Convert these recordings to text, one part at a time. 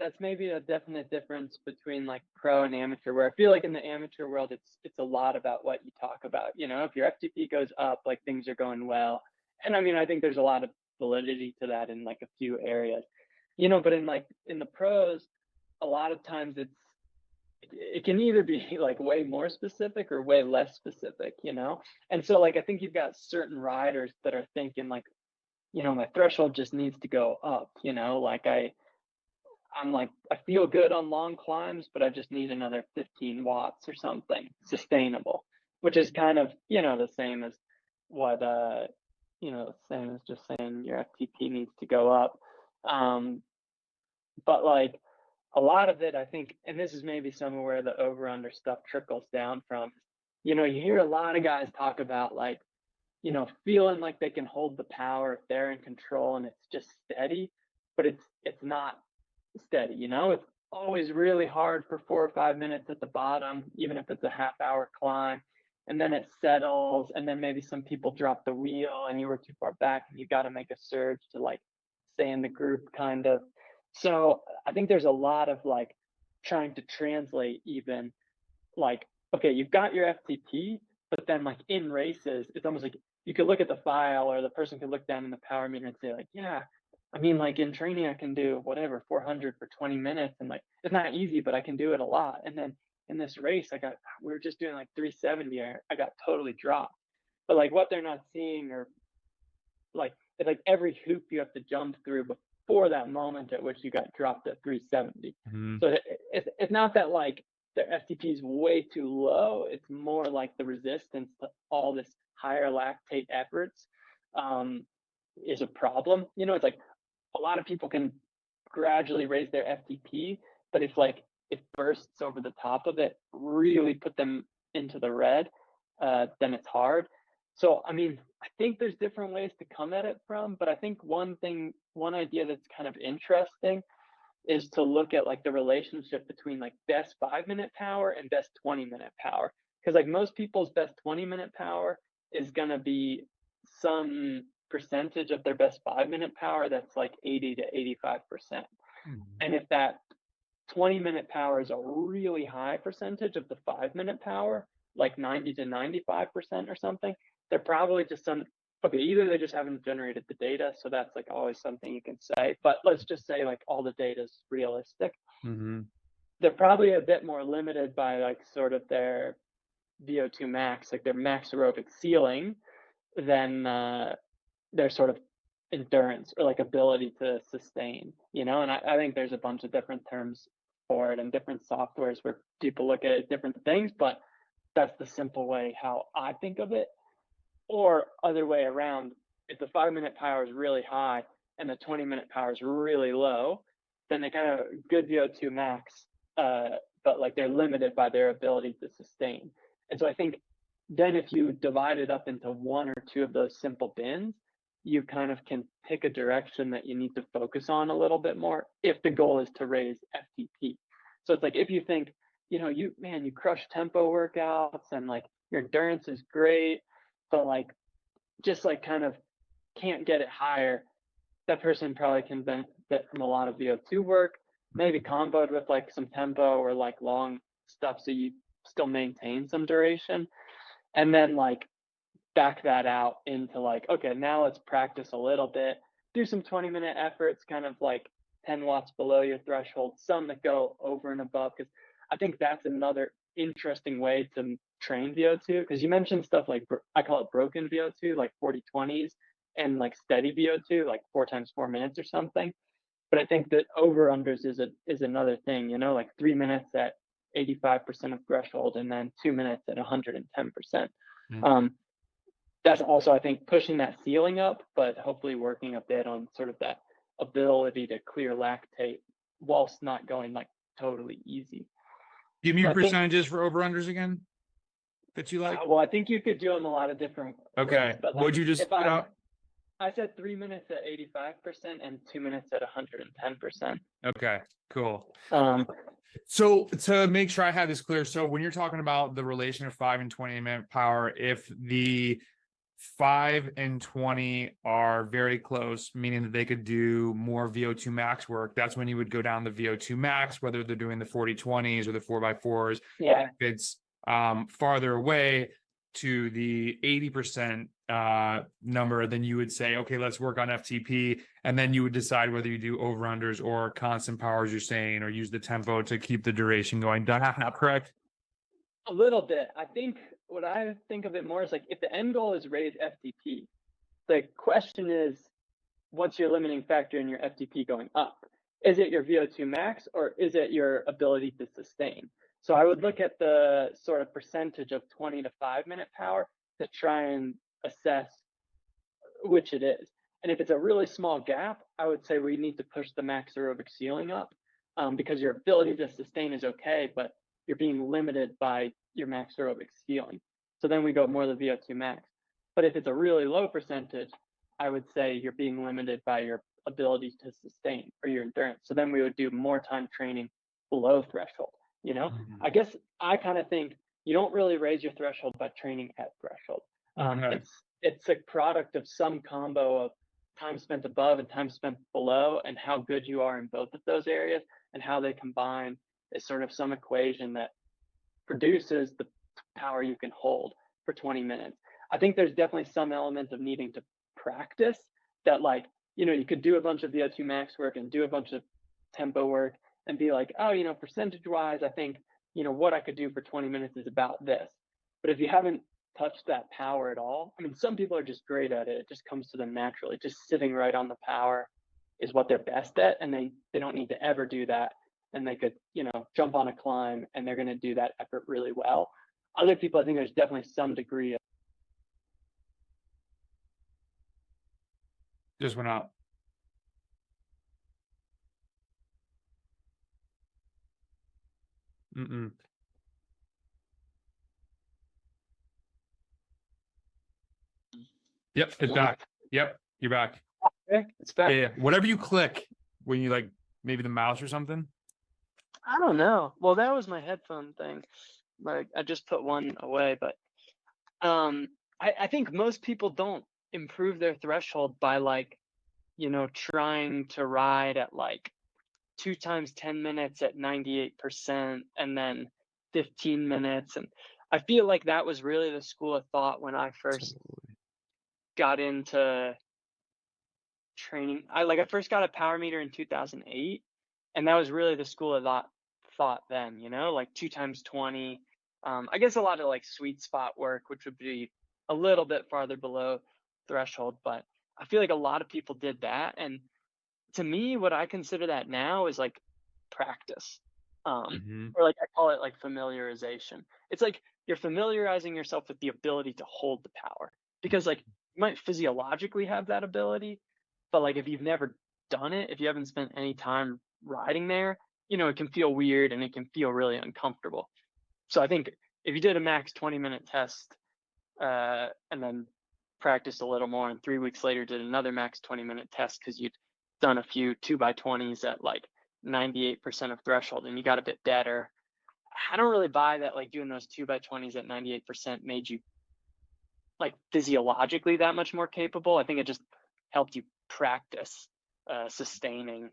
that's maybe a definite difference between like pro and amateur, where I feel like in the amateur world, it's a lot about what you talk about. You know, if your FTP goes up, like things are going well. And I mean, I think there's a lot of validity to that in like a few areas, you know, but in the pros, a lot of times it can either be like way more specific or way less specific, you know? And so like I think you've got certain riders that are thinking like, you know, my threshold just needs to go up, you know, like I'm like, I feel good on long climbs, but I just need another 15 watts or something sustainable, which is kind of, you know, the same as what, you know, same as just saying your FTP needs to go up. But like a lot of it, I think, and this is maybe some of where the over under stuff trickles down from, you know, you hear a lot of guys talk about like, you know, feeling like they can hold the power if they're in control and it's just steady, but it's not steady, you know, it's always really hard for 4 or 5 minutes at the bottom, even if it's a half-hour climb, and then it settles, and then maybe some people drop the wheel and you were too far back and you got to make a surge to like stay in the group kind of. So I think there's a lot of like trying to translate even like, okay, you've got your FTP, but then like in races, it's almost like you could look at the file or the person could look down in the power meter and say like, yeah, I mean, like in training, I can do whatever 400 for 20 minutes, and like it's not easy, but I can do it a lot. And then in this race, we were just doing like 370, I got totally dropped. But like what they're not seeing, or like it's like every hoop you have to jump through before that moment at which you got dropped at 370. So it's not that like their FTP is way too low. It's more like the resistance to all this higher lactate efforts is a problem. You know, it's like a lot of people can gradually raise their FTP, but if like it bursts over the top of it, really put them into the red, then it's hard. So, I mean, I think there's different ways to come at it from, but I think one idea that's kind of interesting is to look at like the relationship between like best 5-minute power and best 20-minute power. Because like most people's best 20-minute power is going to be some percentage of their best 5-minute power that's like 80 to 85%. And if that 20-minute power is a really high percentage of the 5-minute power, like 90 to 95% or something, they're probably just either they just haven't generated the data, so that's like always something you can say, but let's just say like all the data is realistic. They're probably a bit more limited by like sort of their VO2 max, like their max aerobic ceiling, than their sort of endurance or like ability to sustain, you know. And I think there's a bunch of different terms for it and different softwares where people look at it different things, but that's the simple way how I think of it. Or other way around, if the 5-minute power is really high and the 20-minute power is really low, then they kind of good VO2 max, but like they're limited by their ability to sustain. And so I think then if you divide it up into one or two of those simple bins, you kind of can pick a direction that you need to focus on a little bit more if the goal is to raise FTP. So it's like if you think, you know, you crush tempo workouts and like your endurance is great, but like just like kind of can't get it higher, that person probably can benefit from a lot of VO2 work, maybe comboed with like some tempo or like long stuff so you still maintain some duration, and then like back that out into like, okay, now let's practice a little bit, do some 20-minute efforts, kind of like 10 watts below your threshold, some that go over and above, because I think that's another interesting way to train VO2, because you mentioned stuff like, I call it broken VO2, like 40/20s, and like steady VO2, like 4 times 4 minutes or something. But I think that over unders is another thing, you know, like 3 minutes at 85% of threshold and then 2 minutes at 110%. That's also, I think, pushing that ceiling up, but hopefully working a bit on sort of that ability to clear lactate whilst not going like totally easy. Give me your percentages for over-unders again that you like. Well, I think you could do them a lot of different ways, but like, what'd you just put out? I said 3 minutes at 85% and 2 minutes at 110%. Okay, cool. So to make sure I have this clear, so when you're talking about the relation of 5 and 20-minute power, if the 5 and 20 are very close, meaning that they could do more VO2 max work. That's when you would go down the VO2 max, whether they're doing the 40/20s or the 4x4s. Yeah. If it's farther away to the 80% number, then you would say, okay, let's work on FTP. And then you would decide whether you do over-unders or constant power, as you're saying, or use the tempo to keep the duration going. Do I have that correct? A little bit. I think what I think of it more is like if the end goal is raise FTP, the question is, what's your limiting factor in your FTP going up? Is it your VO2 max or is it your ability to sustain? So I would look at the sort of percentage of 20 to 5-minute power to try and assess which it is. And if it's a really small gap, I would say we need to push the max aerobic ceiling up, because your ability to sustain is okay, but you're being limited by your max aerobic ceiling. So then we go more the VO2 max. But if it's a really low percentage, I would say you're being limited by your ability to sustain or your endurance. So then we would do more time training below threshold. I guess I kind of think you don't really raise your threshold by training at threshold. Okay. It's a product of some combo of time spent above and time spent below, and how good you are in both of those areas, and how they combine is sort of some equation that produces the power you can hold for 20 minutes. I think there's definitely some element of needing to practice that, like, you could do a bunch of VO2 max work and do a bunch of tempo work and be like, oh, percentage wise, I think, what I could do for 20 minutes is about this. But if you haven't touched that power at all, I mean, some people are just great at it. It just comes to them naturally. Just sitting right on the power is what they're best at. And they don't need to ever do that. And they could, jump on a climb and they're going to do that effort really well. Other people, I think there's definitely some degree of. Just went out. Mm-mm. Yep, it's back. Yep, you're back. Okay, it's back. Yeah, whatever you click when you like maybe the mouse or something. I don't know. Well, that was my headphone thing. Like, I just put one away, but I think most people don't improve their threshold by trying to ride at like 2 times 10 minutes at 98% and then 15 minutes. And I feel like that was really the school of thought when I first got into training. I first got a power meter in 2008, and that was really the school of thought then, like 2 times 20. I guess a lot of like sweet spot work, which would be a little bit farther below threshold, but I feel like a lot of people did that. And to me, what I consider that now is like practice. Or like I call it like familiarization. It's like you're familiarizing yourself with the ability to hold the power, because like you might physiologically have that ability, but like if you've never done it, if you haven't spent any time riding there, it can feel weird and it can feel really uncomfortable. So I think if you did a max 20-minute test and then practiced a little more, and 3 weeks later did another max 20-minute test because you'd done a few 2x20s at like 98% of threshold and you got a bit better, I don't really buy that like doing those 2x20s at 98% made you like physiologically that much more capable. I think it just helped you practice sustaining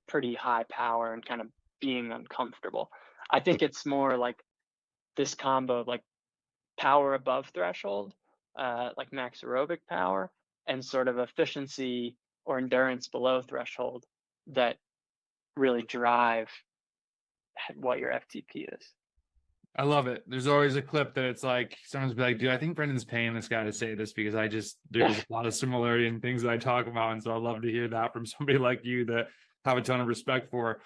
pretty high power and kind of being uncomfortable. I think it's more like this combo of like power above threshold, like max aerobic power, and sort of efficiency or endurance below threshold that really drive what your FTP is. I love it. There's always a clip that it's like someone's be like, dude, I think Brendan's paying this guy to say this because there's a lot of similarity in things that I talk about. And so I love to hear that from somebody like you that have a ton of respect for.